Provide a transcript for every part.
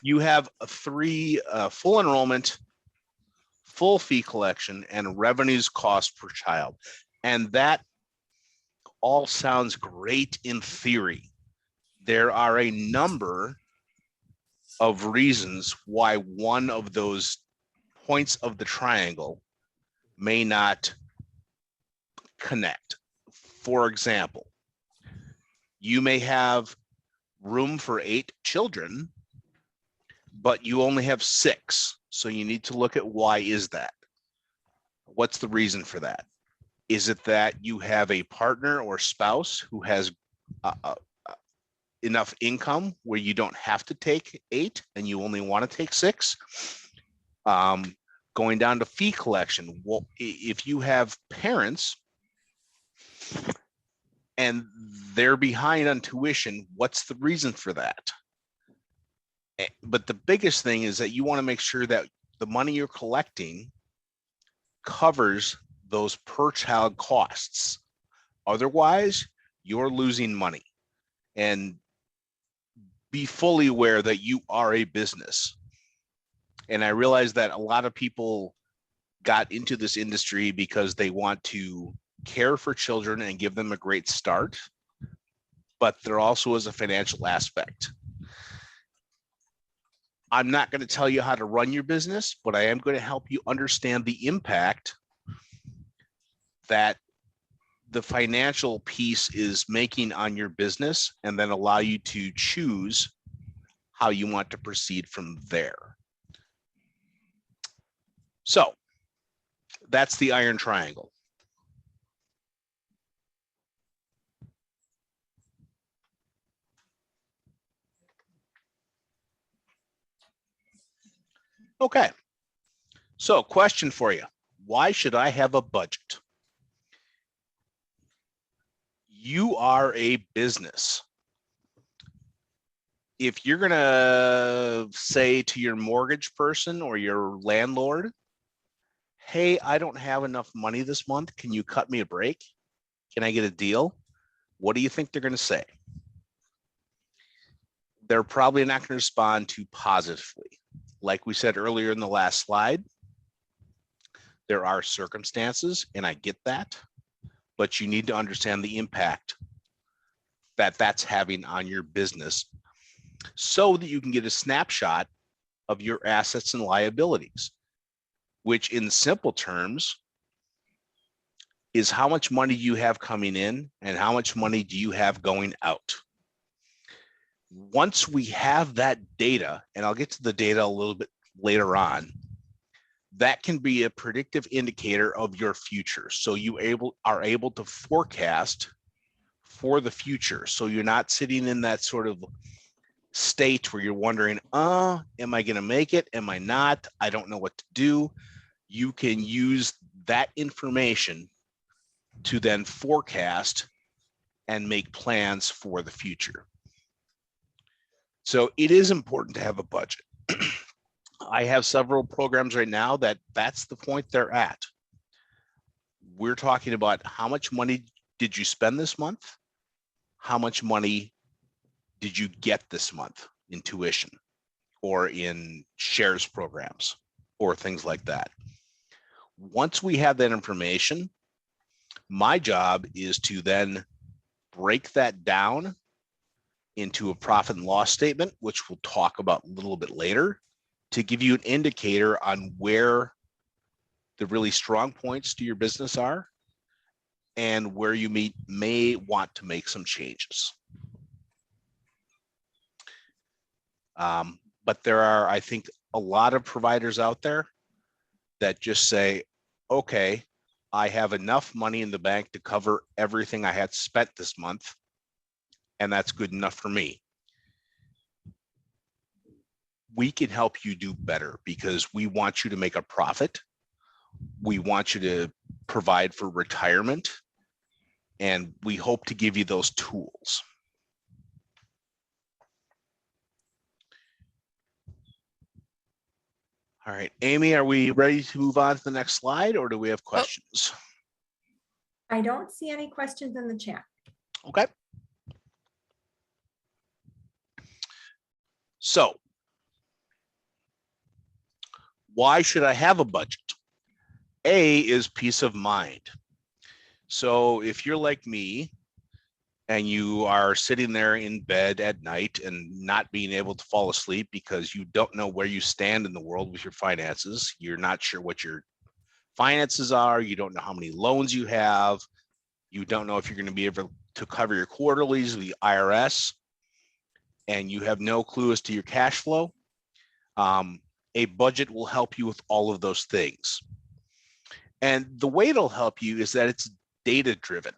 you have three full enrollment, full fee collection, and revenues cost per child. And that all sounds great in theory. There are a number of reasons why one of those points of the triangle may not connect. For example, you may have room for 8 children, but you only have 6. So you need to look at why is that? What's the reason for that? Is it that you have a partner or spouse who has enough income where you don't have to take 8 and you only want to take 6? Going down to fee collection. Well, if you have parents and they're behind on tuition, what's the reason for that? But the biggest thing is that you want to make sure that the money you're collecting covers those per child costs. Otherwise, you're losing money. And be fully aware that you are a business. And I realize that a lot of people got into this industry because they want to care for children and give them a great start, but there also is a financial aspect. I'm not going to tell you how to run your business, but I am going to help you understand the impact that the financial piece is making on your business, and then allow you to choose how you want to proceed from there. So that's the iron triangle. Okay, so question for you. Why should I have a budget? You are a business. If you're going to say to your mortgage person or your landlord, hey, I don't have enough money this month, can you cut me a break? Can I get a deal? What do you think they're going to say? They're probably not going to respond too positively. Like we said earlier in the last slide, there are circumstances, and I get that, but you need to understand the impact that that's having on your business so that you can get a snapshot of your assets and liabilities, which in simple terms is how much money you have coming in and how much money do you have going out. Once we have that data, and I'll get to the data a little bit later on, that can be a predictive indicator of your future. So you are able to forecast for the future. So you're not sitting in that sort of state where you're wondering, am I going to make it? Am I not? I don't know what to do. You can use that information to then forecast and make plans for the future. So it is important to have a budget. I have several programs right now that's the point they're at. We're talking about how much money did you spend this month? How much money did you get this month in tuition or in shares programs or things like that? Once we have that information, my job is to then break that down into a profit and loss statement, which we'll talk about a little bit later, to give you an indicator on where the really strong points to your business are and where you may want to make some changes. But there are, I think, a lot of providers out there that just say, okay, I have enough money in the bank to cover everything I had spent this month, and that's good enough for me. We can help you do better because we want you to make a profit. We want you to provide for retirement, and we hope to give you those tools. All right, Amy, are we ready to move on to the next slide, or do we have questions? I don't see any questions in the chat. Okay. So Why should I have a budget? A is peace of mind. So if you're like me and you are sitting there in bed at night and not being able to fall asleep because you don't know where you stand in the world with your finances, you're not sure what your finances are, you don't know how many loans you have, you don't know if you're going to be able to cover your quarterlies with the IRS, and you have no clue as to your cash flow, a budget will help you with all of those things. And the way it'll help you is that it's data driven.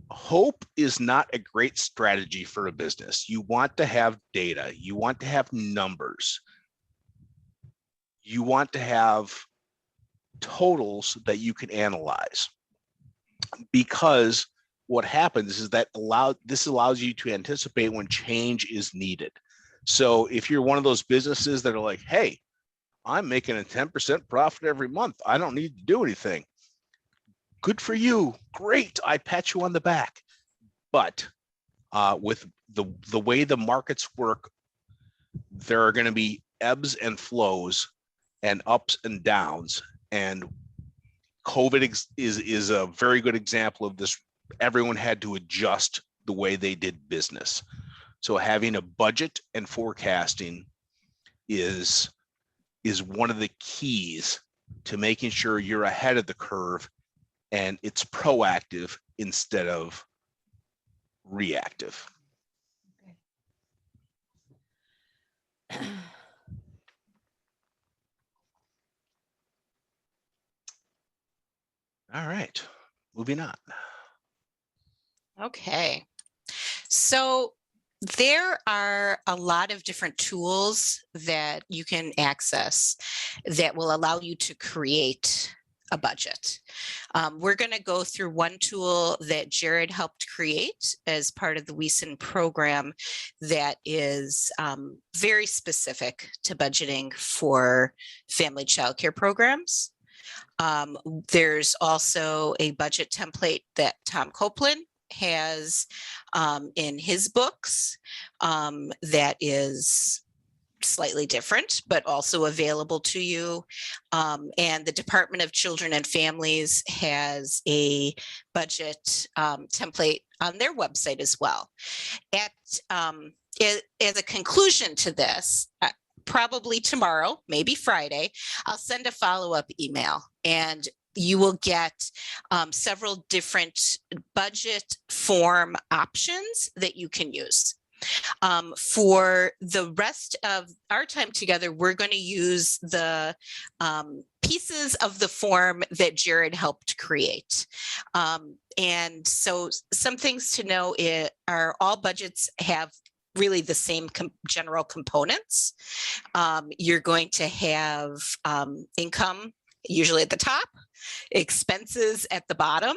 Hope is not a great strategy for a business. You want to have data, you want to have numbers, you want to have totals that you can analyze, because what happens is that this allows you to anticipate when change is needed. So if you're one of those businesses that are like, hey, I'm making a 10% profit every month, I don't need to do anything. Good for you. Great. I pat you on the back. But with the way the markets work, there are going to be ebbs and flows and ups and downs. And COVID is a very good example of this. Everyone had to adjust the way they did business. So having a budget and forecasting is one of the keys to making sure you're ahead of the curve, and it's proactive instead of reactive. All right, moving on. Okay. So there are a lot of different tools that you can access that will allow you to create a budget. We're going to go through one tool that Jared helped create as part of the WEESSN program that is very specific to budgeting for family childcare programs. There's also a budget template that Tom Copeland has in his books that is slightly different, but also available to you. And the Department of Children and Families has a budget template on their website as well. As a conclusion to this, probably tomorrow, maybe Friday, I'll send a follow-up email, and you will get several different budget form options that you can use. For the rest of our time together, we're going to use the pieces of the form that Jared helped create. And so some things to know are all budgets have really the same general components. You're going to have income usually at the top, expenses at the bottom.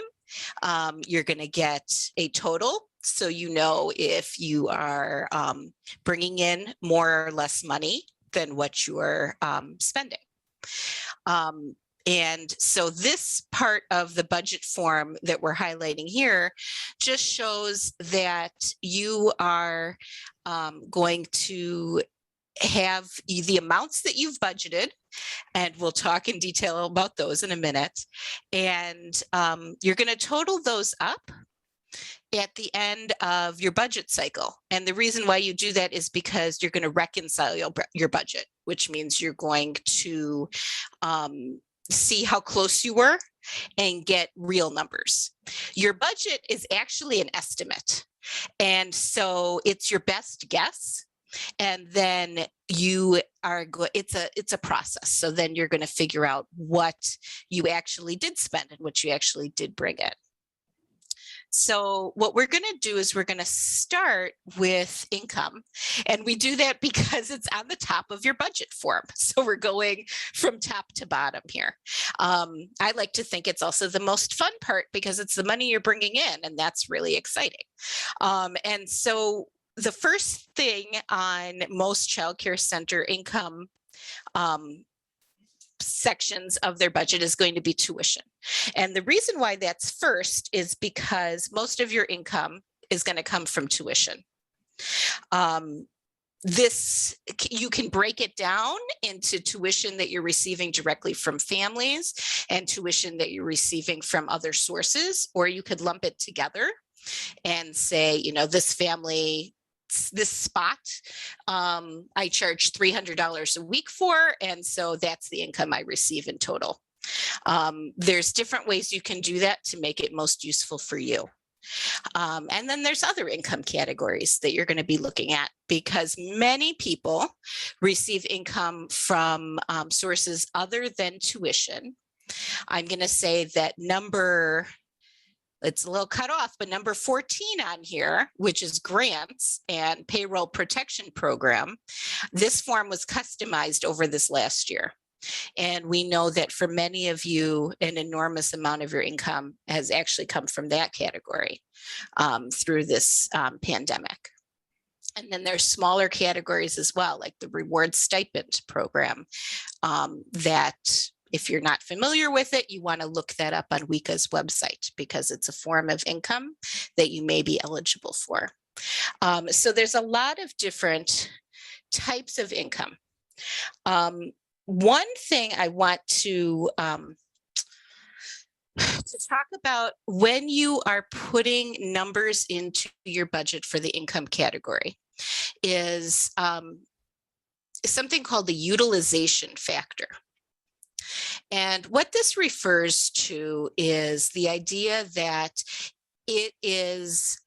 You're going to get a total, so you know if you are bringing in more or less money than what you're spending. And so this part of the budget form that we're highlighting here just shows that you are going to have the amounts that you've budgeted, and we'll talk in detail about those in a minute. And you're going to total those up at the end of your budget cycle. And the reason why you do that is because you're going to reconcile your budget, which means you're going to see how close you were and get real numbers. Your budget is actually an estimate. And so it's your best guess. And then you are it's a process. So then you're going to figure out what you actually did spend and what you actually did bring in. So what we're going to do is we're going to start with income, and we do that because it's on the top of your budget form. So we're going from top to bottom here. I like to think it's also the most fun part because it's the money you're bringing in, and that's really exciting. And so the first thing on most childcare center income sections of their budget is going to be tuition. And the reason why that's first is because most of your income is going to come from tuition. you can break it down into tuition that you're receiving directly from families and tuition that you're receiving from other sources, or you could lump it together and say, this family, this spot, I charge $300 a week for, and so that's the income I receive in total. There's different ways you can do that to make it most useful for you. And then there's other income categories that you're going to be looking at, because many people receive income from sources other than tuition. I'm going to say that it's a little cut off, but number 14 on here, which is grants and payroll protection program, this form was customized over this last year. And we know that for many of you, an enormous amount of your income has actually come from that category through this pandemic. And then there's smaller categories as well, like the reward stipend program, that if you're not familiar with it, you want to look that up on WEESSN's website, because it's a form of income that you may be eligible for. So there's a lot of different types of income. One thing I want to talk about when you are putting numbers into your budget for the income category is something called the utilization factor. And what this refers to is the idea that it is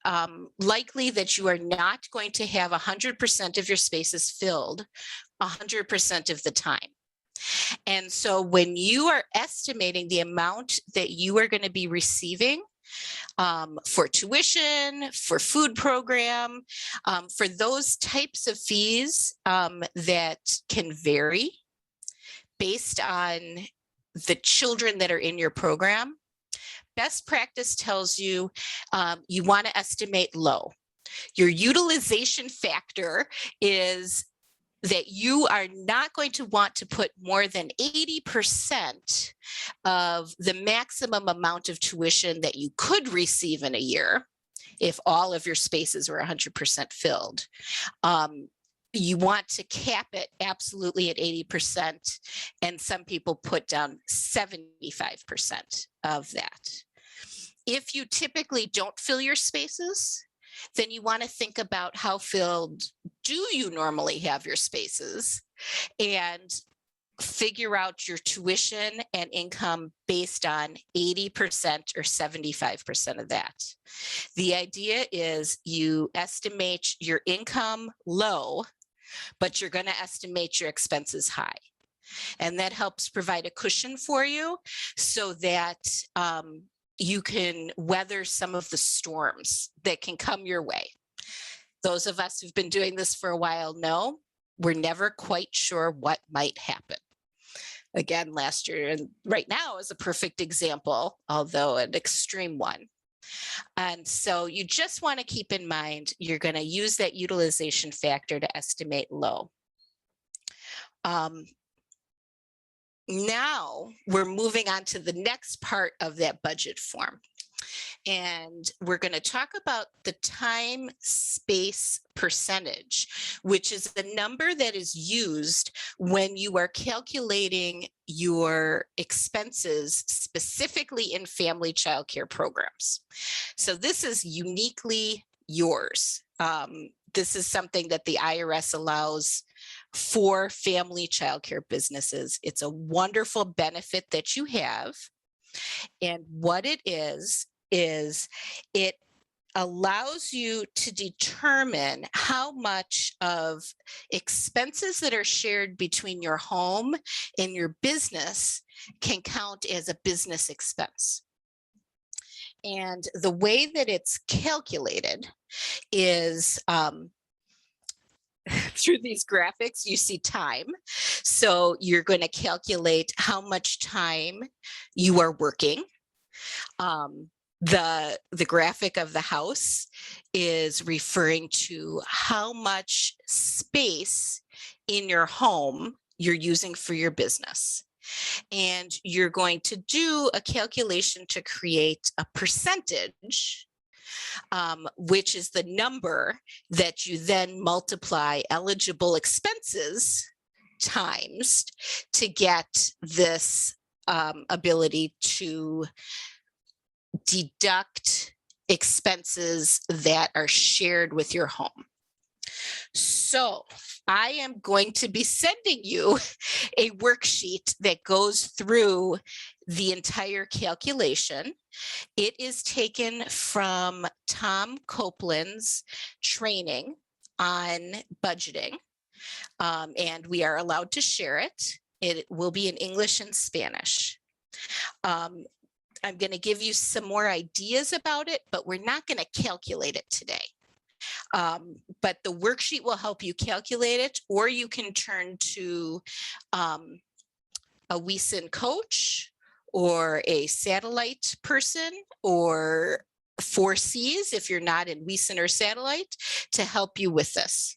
likely that you are not going to have 100% of your spaces filled 100% of the time. And so when you are estimating the amount that you are going to be receiving for tuition, for food program, for those types of fees that can vary based on the children that are in your program, best practice tells you you want to estimate low. Your utilization factor is that you are not going to want to put more than 80% of the maximum amount of tuition that you could receive in a year if all of your spaces were 100% filled. You want to cap it absolutely at 80%, and some people put down 75% of that. If you typically don't fill your spaces, then you want to think about how filled do you normally have your spaces, and figure out your tuition and income based on 80% or 75% of that. The idea is you estimate your income low, but you're going to estimate your expenses high. And that helps provide a cushion for you so that you can weather some of the storms that can come your way. Those of us who've been doing this for a while know we're never quite sure what might happen. Again, last year and right now is a perfect example, although an extreme one. And so you just want to keep in mind, you're going to use that utilization factor to estimate low. Now we're moving on to the next part of that budget form. And we're going to talk about the time space percentage, which is the number that is used when you are calculating your expenses specifically in family childcare programs. So this is uniquely yours. This is something that the IRS allows for family childcare businesses. It's a wonderful benefit that you have. And what it is it allows you to determine how much of expenses that are shared between your home and your business can count as a business expense. And the way that it's calculated is through these graphics, you see time. So you're going to calculate how much time you are working. The graphic of the house is referring to how much space in your home you're using for your business. And you're going to do a calculation to create a percentage which is the number that you then multiply eligible expenses times to get this ability to deduct expenses that are shared with your home. So I am going to be sending you a worksheet that goes through the entire calculation. It is taken from Tom Copeland's training on budgeting, and we are allowed to share it. It will be in English and Spanish. I'm going to give you some more ideas about it, but we're not going to calculate it today. But the worksheet will help you calculate it, or you can turn to a WEESSN coach or a satellite person or 4Cs if you're not in WEESSN or satellite to help you with this.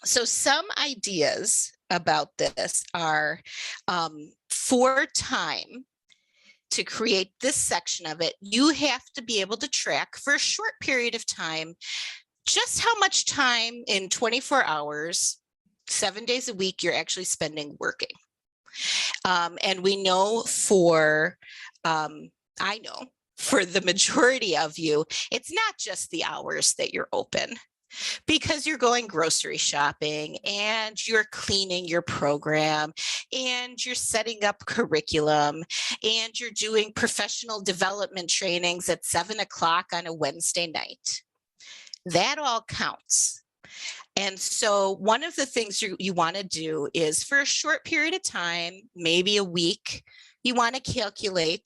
So some ideas about this are for time. To create this section of it, you have to be able to track for a short period of time just how much time in 24 hours, 7 days a week, you're actually spending working. And we know I know for the majority of you, it's not just the hours that you're open, because you're going grocery shopping and you're cleaning your program and you're setting up curriculum and you're doing professional development trainings at 7 o'clock on a Wednesday night. That all counts. And so one of the things you want to do is for a short period of time, maybe a week, you want to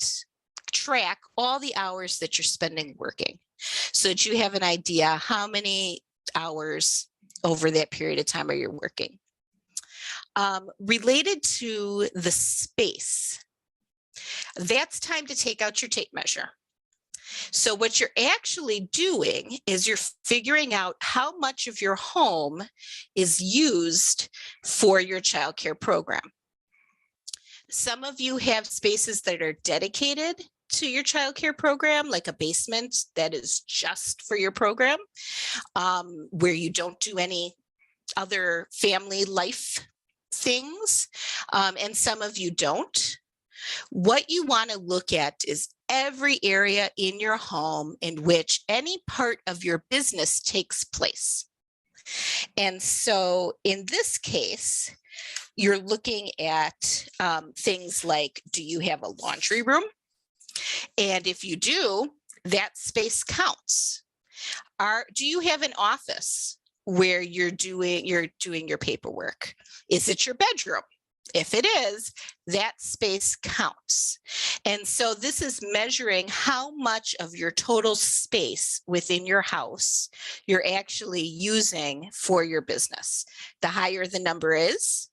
track all the hours that you're spending working so that you have an idea how many hours over that period of time are you working. Related to the space, that's time to take out your tape measure. So what you're actually doing is you're figuring out how much of your home is used for your childcare program. Some of you have spaces that are dedicated to your childcare program, like a basement that is just for your program, where you don't do any other family life things, and some of you don't. What you want to look at is every area in your home in which any part of your business takes place. And so in this case, you're looking at things like, do you have a laundry room? And if you do, that space counts. Do you have an office where you're doing your paperwork? Is it your bedroom? If it is, that space counts. And so this is measuring how much of your total space within your house you're actually using for your business. The higher the number is,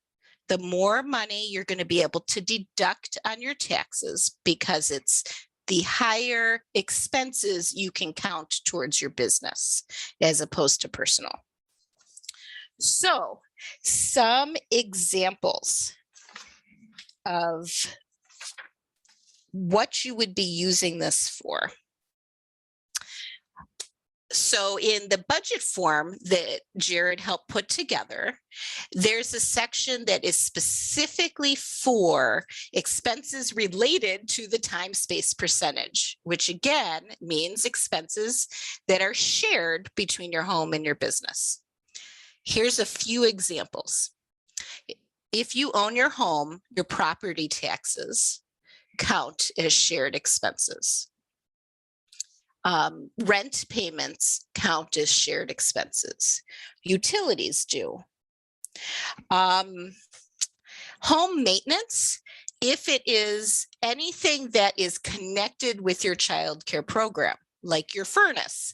the more money you're going to be able to deduct on your taxes, because it's the higher expenses you can count towards your business as opposed to personal. So some examples of what you would be using this for. So in the budget form that Jared helped put together, there's a section that is specifically for expenses related to the time space percentage, which again means expenses that are shared between your home and your business. Here's a few examples. If you own your home, your property taxes count as shared expenses. Rent payments count as shared expenses. Utilities do. Home maintenance, if it is anything that is connected with your child care program, like your furnace,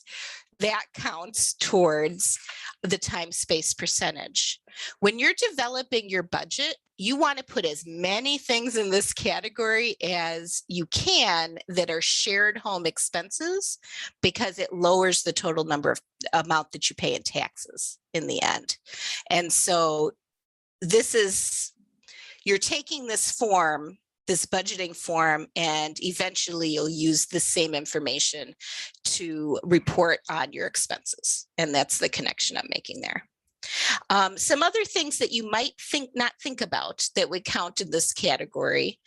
that counts towards the time space percentage. When you're developing your budget, you want to put as many things in this category as you can that are shared home expenses, because it lowers the total amount that you pay in taxes in the end. And so you're taking this form this budgeting form, and eventually you'll use the same information to report on your expenses. And that's the connection I'm making there. Some other things that you might not think about that would count in this category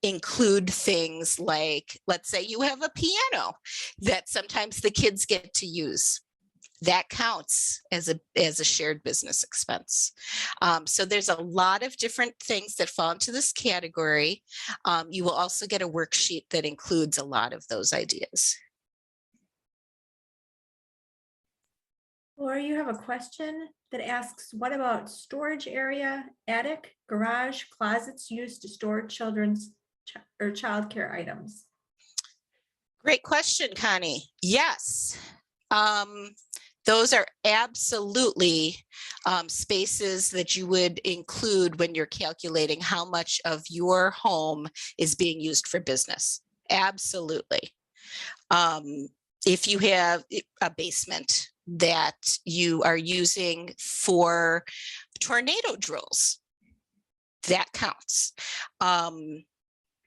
include things like, let's say you have a piano that sometimes the kids get to use. That counts as a shared business expense. So there's a lot of different things that fall into this category. You will also get a worksheet that includes a lot of those ideas. Laura, you have a question that asks, what about storage area, attic, garage, closets used to store children's or childcare items? Great question, Connie. Yes. Those are absolutely spaces that you would include when you're calculating how much of your home is being used for business. Absolutely. If you have a basement that you are using for tornado drills, that counts.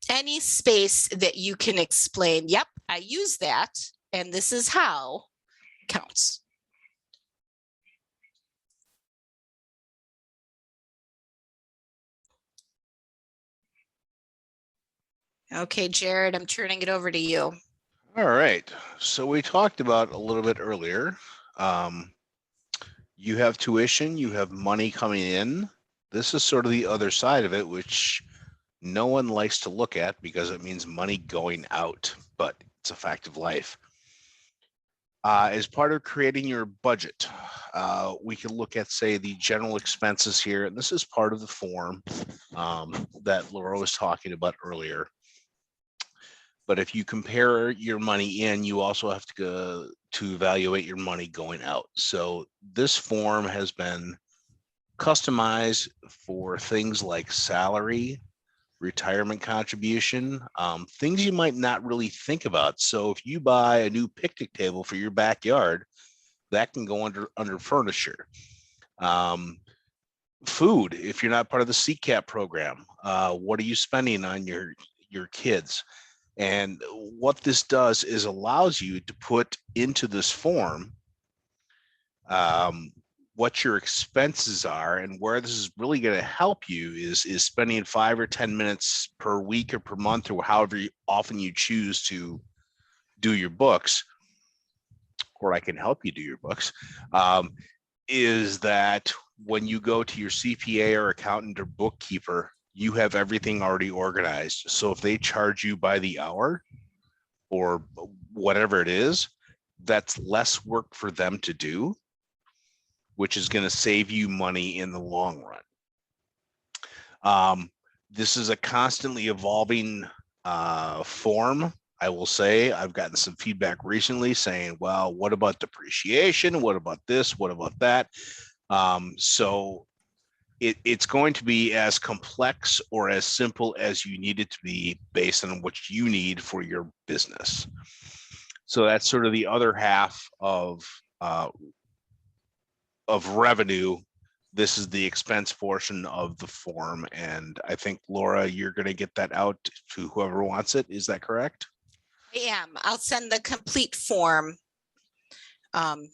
Any space that you can explain, yep, I use that, and this is how, counts. Okay, Jared, I'm turning it over to you. All right. So we talked about a little bit earlier. You have tuition, you have money coming in. This is sort of the other side of it, which no one likes to look at because it means money going out, but it's a fact of life. As part of creating your budget, we can look at, say, the general expenses here, and this is part of the form that Laura was talking about earlier. But if you compare your money in, you also have to go to evaluate your money going out. So this form has been customized for things like salary, retirement contribution, things you might not really think about. So if you buy a new picnic table for your backyard, that can go under furniture. Food, if you're not part of the CCAP program, what are you spending on your kids? And what this does is allows you to put into this form what your expenses are, and where this is really going to help you is spending 5 or 10 minutes per week or per month, or however often you choose to do your books, or I can help you do your books, is that when you go to your CPA or accountant or bookkeeper, you have everything already organized. So if they charge you by the hour or whatever it is, that's less work for them to do, which is going to save you money in the long run. This is a constantly evolving form. I will say I've gotten some feedback recently saying, well, what about depreciation? What about this? What about that? So it's going to be as complex or as simple as you need it to be based on what you need for your business. So that's sort of the other half of revenue. This is the expense portion of the form. And I think, Laura, you're going to get that out to whoever wants it. Is that correct? I am. I'll send the complete form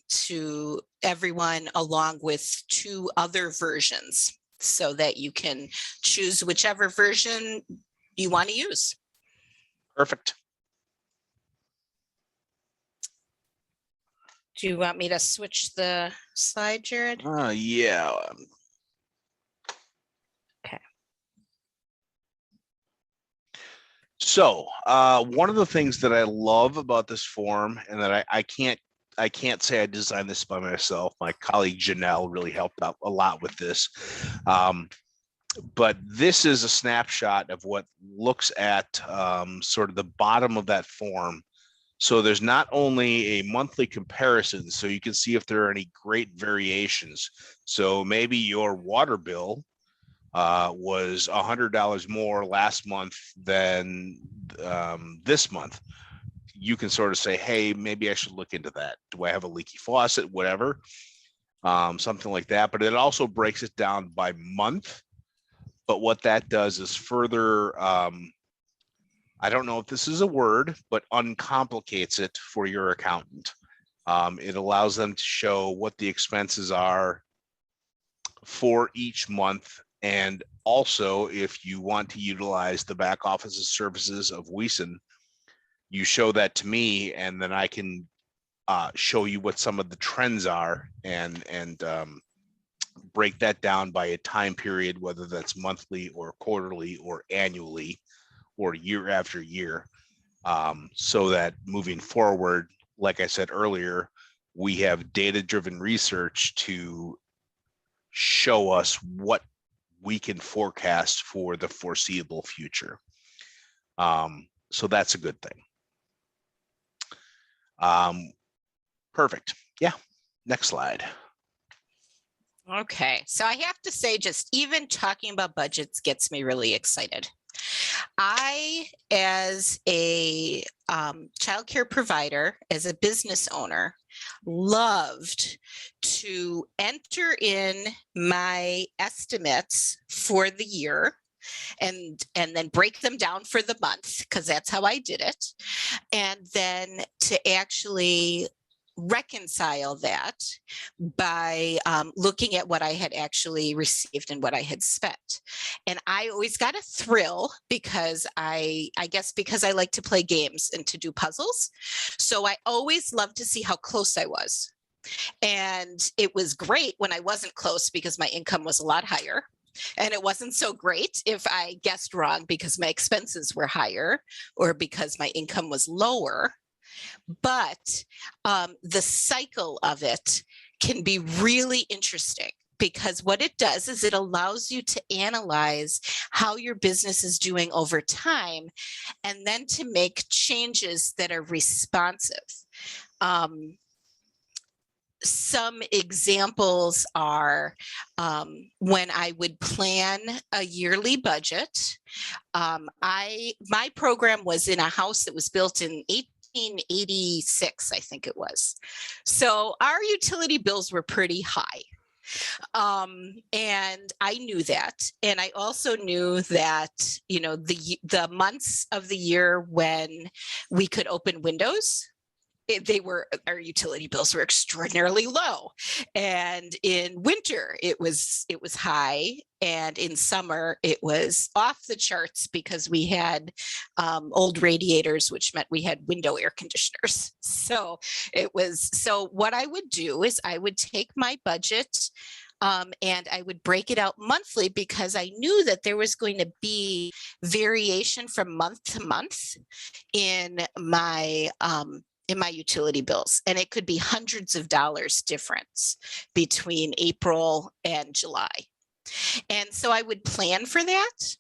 to everyone, along with 2 other versions, so that you can choose whichever version you want to use. Perfect. Do you want me to switch the slide, Jared? Yeah. Okay. So one of the things that I love about this form, and that I can't say I designed this by myself. My colleague Janelle really helped out a lot with this. But this is a snapshot of what looks at sort of the bottom of that form. So there's not only a monthly comparison, so you can see if there are any great variations. So maybe your water bill was $100 more last month than this month. You can sort of say, hey, maybe I should look into that. Do I have a leaky faucet? Whatever, something like that. But it also breaks it down by month. But what that does is further, I don't know if this is a word, but uncomplicates it for your accountant. It allows them to show what the expenses are for each month. And also, if you want to utilize the back office services of WEESSN, you show that to me, and then I can show you what some of the trends are and break that down by a time period, whether that's monthly or quarterly or annually or year after year, so that moving forward, like I said earlier, we have data-driven research to show us what we can forecast for the foreseeable future. So that's a good thing. Perfect. Yeah. Next slide. Okay, so I have to say, just even talking about budgets gets me really excited. I, as a childcare provider, as a business owner, loved to enter in my estimates for the year and then break them down for the month, because that's how I did it. And then to actually reconcile that by looking at what I had actually received and what I had spent. And I always got a thrill because I guess because I like to play games and to do puzzles. So I always loved to see how close I was. And it was great when I wasn't close because my income was a lot higher. And it wasn't so great if I guessed wrong because my expenses were higher or because my income was lower. But the cycle of it can be really interesting, because what it does is it allows you to analyze how your business is doing over time and then to make changes that are responsive. Some examples are when I would plan a yearly budget. My program was in a house that was built in 1886, I think it was. So our utility bills were pretty high. And I knew that. And I also knew that, you know, the months of the year when we could open windows, our utility bills were extraordinarily low. And in winter it was high, and in summer it was off the charts because we had old radiators, which meant we had window air conditioners. So what I would do is I would take my budget and I would break it out monthly, because I knew that there was going to be variation from month to month in my utility bills. And it could be hundreds of dollars difference between April and July. And so I would plan for that.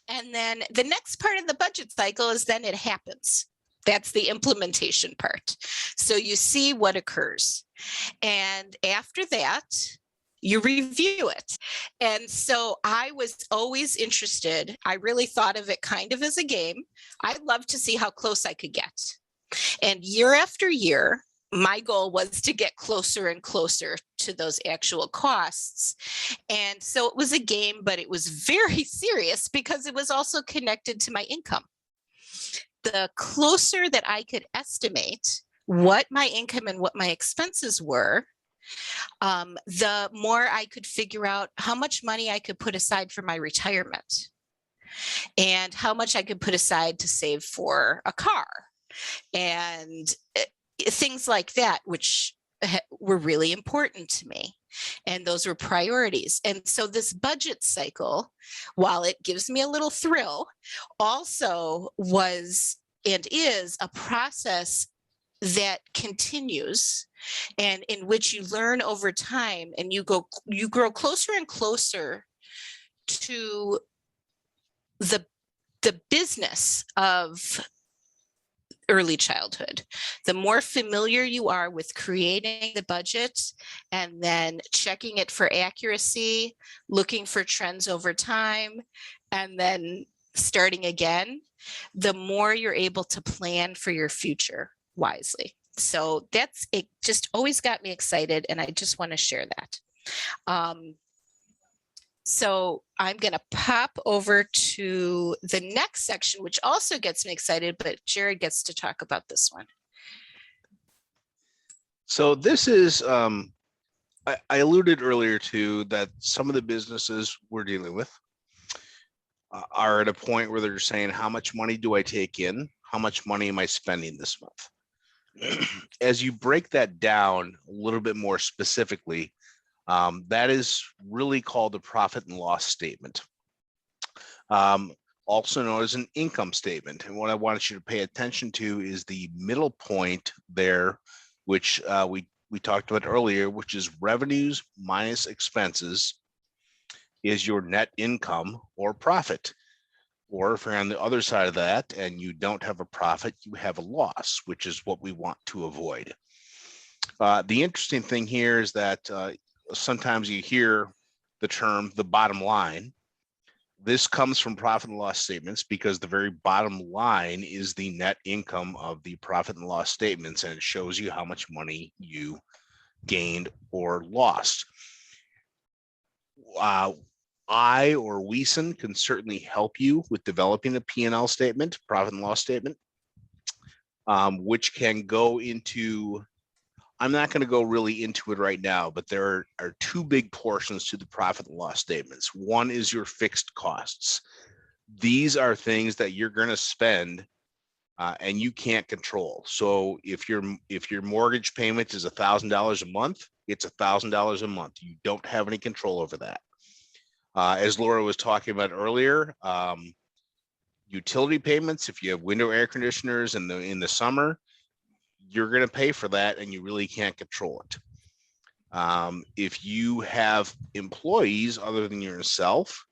And then the next part of the budget cycle is then it happens. That's the implementation part. So you see what occurs. And after that, you review it. And so I was always interested. I really thought of it kind of as a game. I loved to see how close I could get. And year after year, my goal was to get closer and closer to those actual costs. And so it was a game, but it was very serious because it was also connected to my income. The closer that I could estimate what my income and what my expenses were, the more I could figure out how much money I could put aside for my retirement and how much I could put aside to save for a car and things like that, which were really important to me. And those were priorities. And so this budget cycle, while it gives me a little thrill, also was and is a process that continues and in which you learn over time, and you grow closer and closer to the business of early childhood. The more familiar you are with creating the budget and then checking it for accuracy, looking for trends over time, and then starting again, the more you're able to plan for your future wisely. So that's it. Just always got me excited, and I just want to share that. So I'm going to pop over to the next section, which also gets me excited, but Jared gets to talk about this one. So this is, I alluded earlier to that some of the businesses we're dealing with are at a point where they're saying, how much money do I take in? How much money am I spending this month? As you break that down a little bit more specifically, that is really called a profit and loss statement, also known as an income statement. And what I want you to pay attention to is the middle point there, which we talked about earlier, which is revenues minus expenses is your net income or profit. Or if you're on the other side of that and you don't have a profit, you have a loss, which is what we want to avoid. The interesting thing here is that sometimes you hear the term the bottom line. This comes from profit and loss statements because the very bottom line is the net income of the profit and loss statements, and it shows you how much money you gained or lost. I or WEESSN can certainly help you with developing a P&L statement, profit and loss statement, which can go into, I'm not going to go really into it right now, but there are two big portions to the profit and loss statements. One is your fixed costs. These are things that you're going to spend and you can't control. So if your mortgage payment is $1,000 a month, it's $1,000 a month. You don't have any control over that. As Laura was talking about earlier, utility payments, if you have window air conditioners in the summer, you're going to pay for that and you really can't control it. If you have employees other than yourself,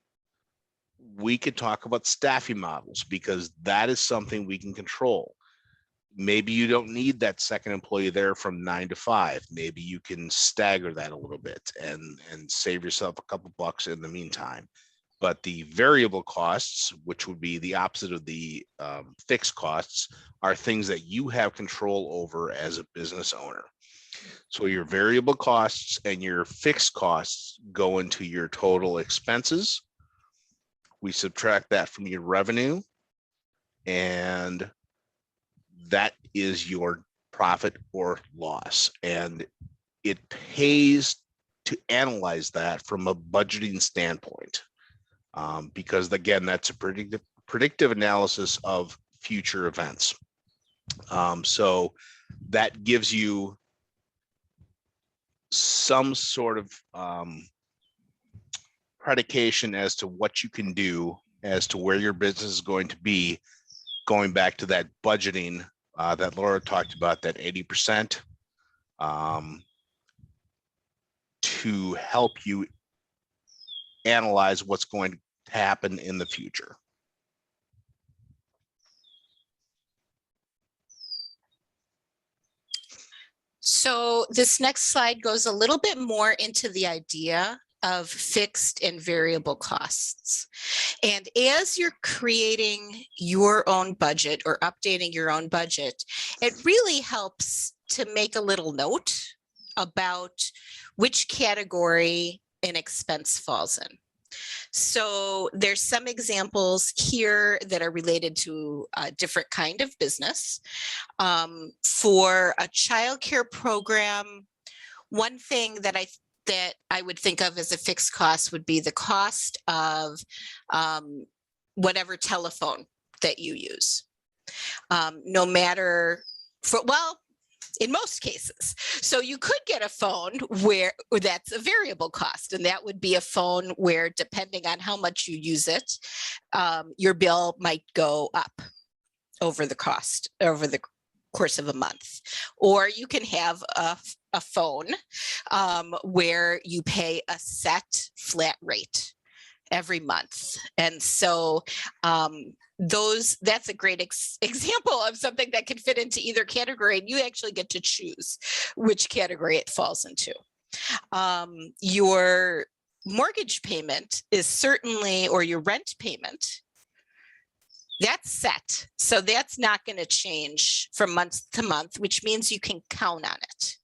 we could talk about staffing models because that is something we can control. Maybe you don't need that second employee there from 9 to 5. Maybe you can stagger that a little bit and save yourself a couple bucks in the meantime. But the variable costs, which would be the opposite of the fixed costs, are things that you have control over as a business owner. So your variable costs and your fixed costs go into your total expenses. We subtract that from your revenue, and that is your profit or loss. And it pays to analyze that from a budgeting standpoint. Because again, that's a predictive analysis of future events. So that gives you some sort of predication as to what you can do as to where your business is going to be, going back to that budgeting that Laura talked about, that 80%, to help you analyze what's going to happen in the future. So this next slide goes a little bit more into the idea of fixed and variable costs. And as you're creating your own budget or updating your own budget, it really helps to make a little note about which category an expense falls in. So there's some examples here that are related to a different kind of business. For a childcare program, one thing that I would think of as a fixed cost would be the cost of whatever telephone that you use. No matter in most cases. So you could get a phone where that's a variable cost, and that would be a phone where, depending on how much you use it, your bill might go up over the course of a month. Or you can have a phone where you pay a set flat rate every month. And so that's a great example of something that can fit into either category, and you actually get to choose which category it falls into. Your mortgage payment is certainly, or your rent payment, that's set. So that's not going to change from month to month, which means you can count on it.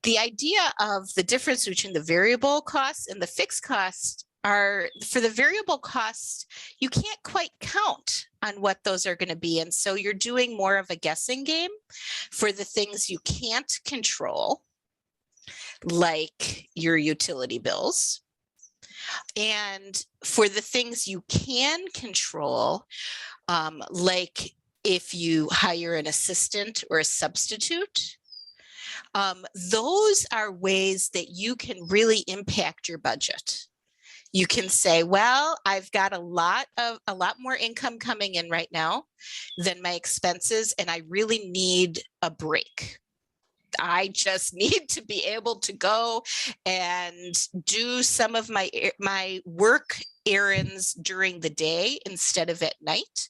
The idea of the difference between the variable costs and the fixed costs are, for the variable costs, you can't quite count on what those are going to be. And so you're doing more of a guessing game for the things you can't control, like your utility bills. And for the things you can control, like if you hire an assistant or a substitute, those are ways that you can really impact your budget. You can say, well, I've got a lot more income coming in right now than my expenses, and I really need a break. I just need to be able to go and do some of my work errands during the day instead of at night.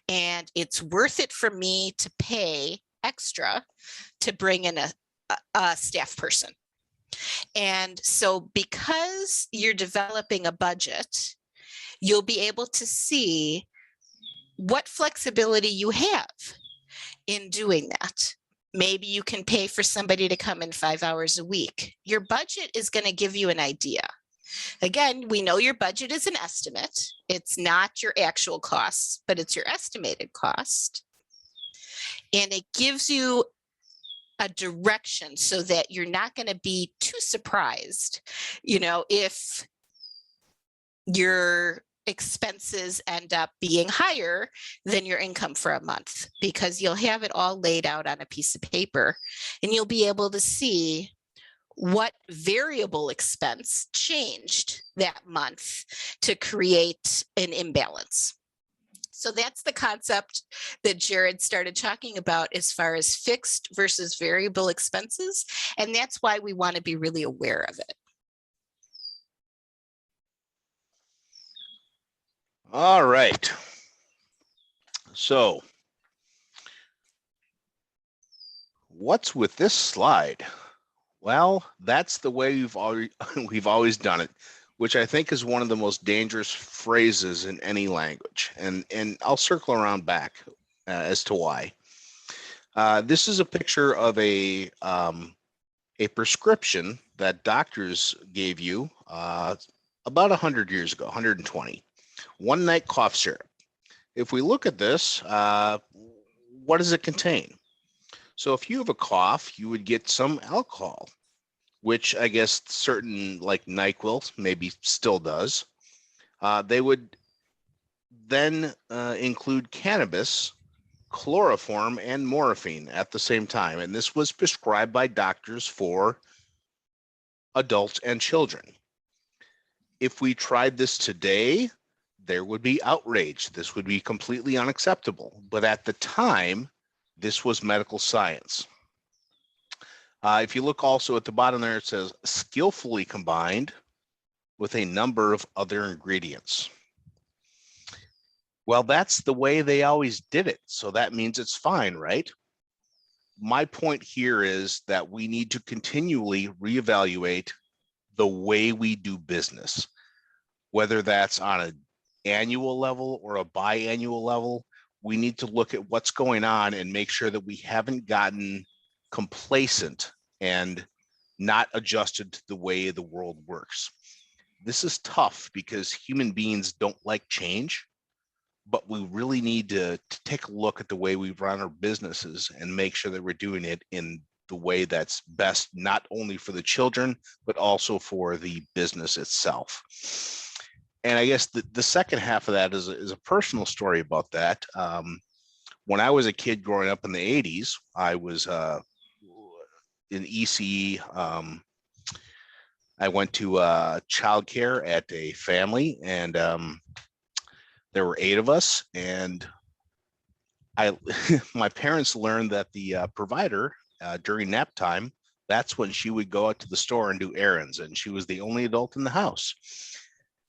And it's worth it for me to pay extra to bring in a staff person. And so because you're developing a budget, you'll be able to see what flexibility you have in doing that. Maybe you can pay for somebody to come in 5 hours a week. Your budget is going to give you an idea. Again, we know your budget is an estimate. It's not your actual costs, but it's your estimated cost. And it gives you a direction so that you're not going to be too surprised, if your expenses end up being higher than your income for a month, because you'll have it all laid out on a piece of paper and you'll be able to see what variable expense changed that month to create an imbalance. So that's the concept that Jared started talking about as far as fixed versus variable expenses. And that's why we want to be really aware of it. All right. So what's with this slide? Well, that's the way we've always done it, which I think is one of the most dangerous phrases in any language. And I'll circle around back as to why. This is a picture of a prescription that doctors gave you about 100 years ago, 120. One night cough syrup. If we look at this, what does it contain? So if you have a cough, you would get some alcohol, which I guess certain like NyQuil maybe still does. They would then include cannabis, chloroform, and morphine at the same time. And this was prescribed by doctors for adults and children. If we tried this today, there would be outrage. This would be completely unacceptable. But at the time, this was medical science. If you look also at the bottom there, it says skillfully combined with a number of other ingredients. Well, that's the way they always did it. So that means it's fine, right? My point here is that we need to continually reevaluate the way we do business, whether that's on an annual level or a biannual level. We need to look at what's going on and make sure that we haven't gotten complacent and not adjusted to the way the world works. This is tough because human beings don't like change, but we really need to take a look at the way we run our businesses and make sure that we're doing it in the way that's best, not only for the children, but also for the business itself. And I guess the second half of that is a personal story about that. When I was a kid growing up in the 80s, I was in ECE. I went to childcare at a family, and there were 8 of us. And my parents learned that the provider during nap time, that's when she would go out to the store and do errands, and she was the only adult in the house.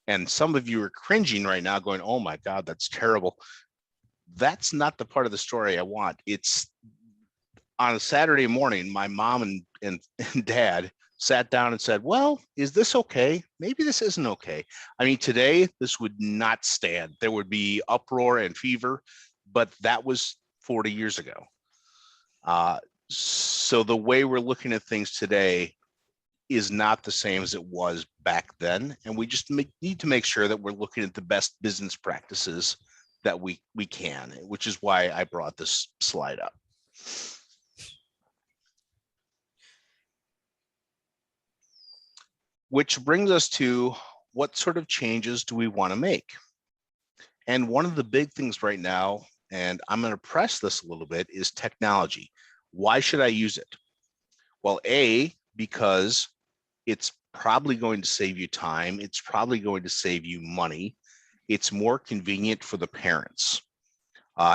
And some of you are cringing right now going, oh my God, that's terrible. That's not the part of the story I want. It's on a Saturday morning, my mom and dad sat down and said, well, is this okay? Maybe this isn't okay. I mean, today, this would not stand. There would be uproar and fever, but that was 40 years ago. So the way we're looking at things today is not the same as it was back then. And we just need to make sure that we're looking at the best business practices that we can, which is why I brought this slide up. Which brings us to what sort of changes do we want to make? And one of the big things right now, and I'm going to press this a little bit, is technology. Why should I use it? Well, A, because it's probably going to save you time. It's probably going to save you money. It's more convenient for the parents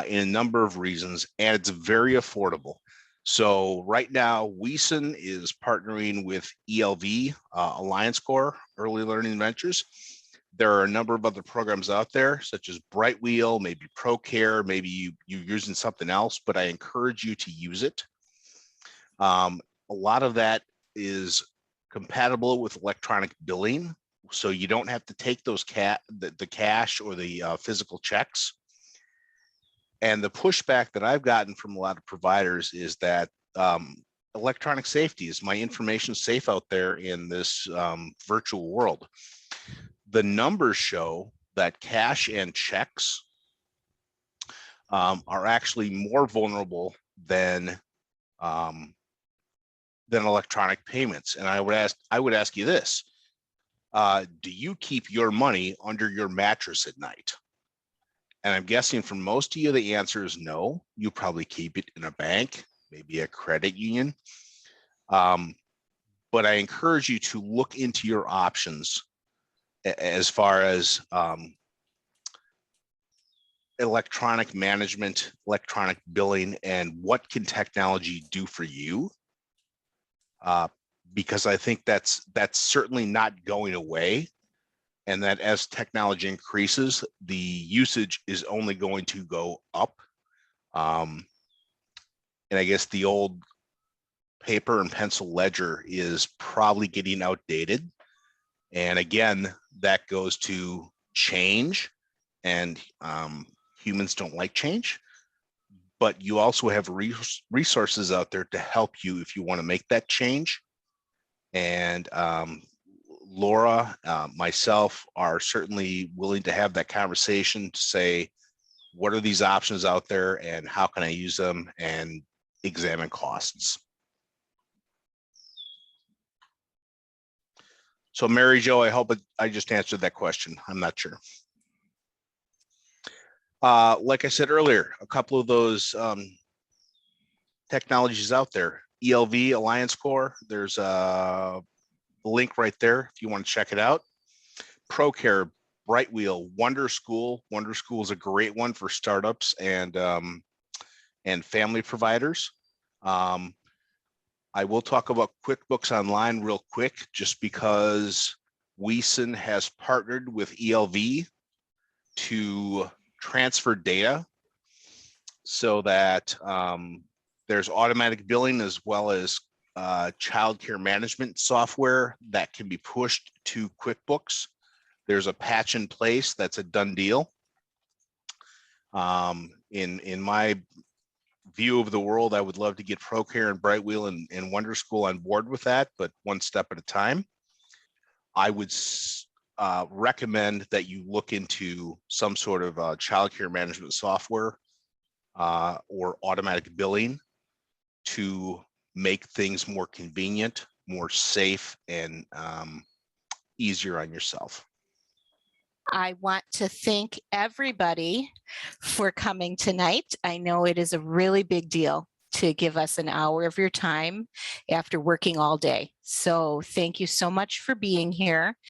in a number of reasons, and it's very affordable. So right now, WEESSN is partnering with ELV, Alliance Corps, Early Learning Ventures. There are a number of other programs out there, such as Brightwheel, maybe ProCare, maybe you're using something else, but I encourage you to use it. A lot of that is compatible with electronic billing, so you don't have to take those the cash or the physical checks. And the pushback that I've gotten from a lot of providers is that electronic safety, is my information safe out there in this virtual world? The numbers show that cash and checks are actually more vulnerable than electronic payments. And I would ask you this: do you keep your money under your mattress at night? And I'm guessing for most of you, the answer is no. You probably keep it in a bank, maybe a credit union. But I encourage you to look into your options as far as electronic management, electronic billing, and what can technology do for you? Because I think that's certainly not going away. And that as technology increases, the usage is only going to go up. And I guess the old paper and pencil ledger is probably getting outdated. And again, that goes to change, and humans don't like change. But you also have resources out there to help you if you want to make that change. And Laura, myself are certainly willing to have that conversation to say, what are these options out there and how can I use them, and examine costs. So Mary Jo, I hope I just answered that question. I'm not sure. Like I said earlier, a couple of those technologies out there: ELV, Alliance Corps. There's a link right there if you want to check it out. ProCare, Brightwheel, Wonder School. Wonder School is a great one for startups and family providers. I will talk about QuickBooks Online real quick, just because WEESSN has partnered with ELV to transfer data so that there's automatic billing as well as childcare management software that can be pushed to QuickBooks. There's a patch in place that's a done deal. In my view of the world, I would love to get ProCare and Brightwheel and Wonder School on board with that, but one step at a time. I would recommend that you look into some sort of childcare management software or automatic billing to make things more convenient, more safe, and easier on yourself. I want to thank everybody for coming tonight. I know it is a really big deal to give us an hour of your time after working all day. So thank you so much for being here.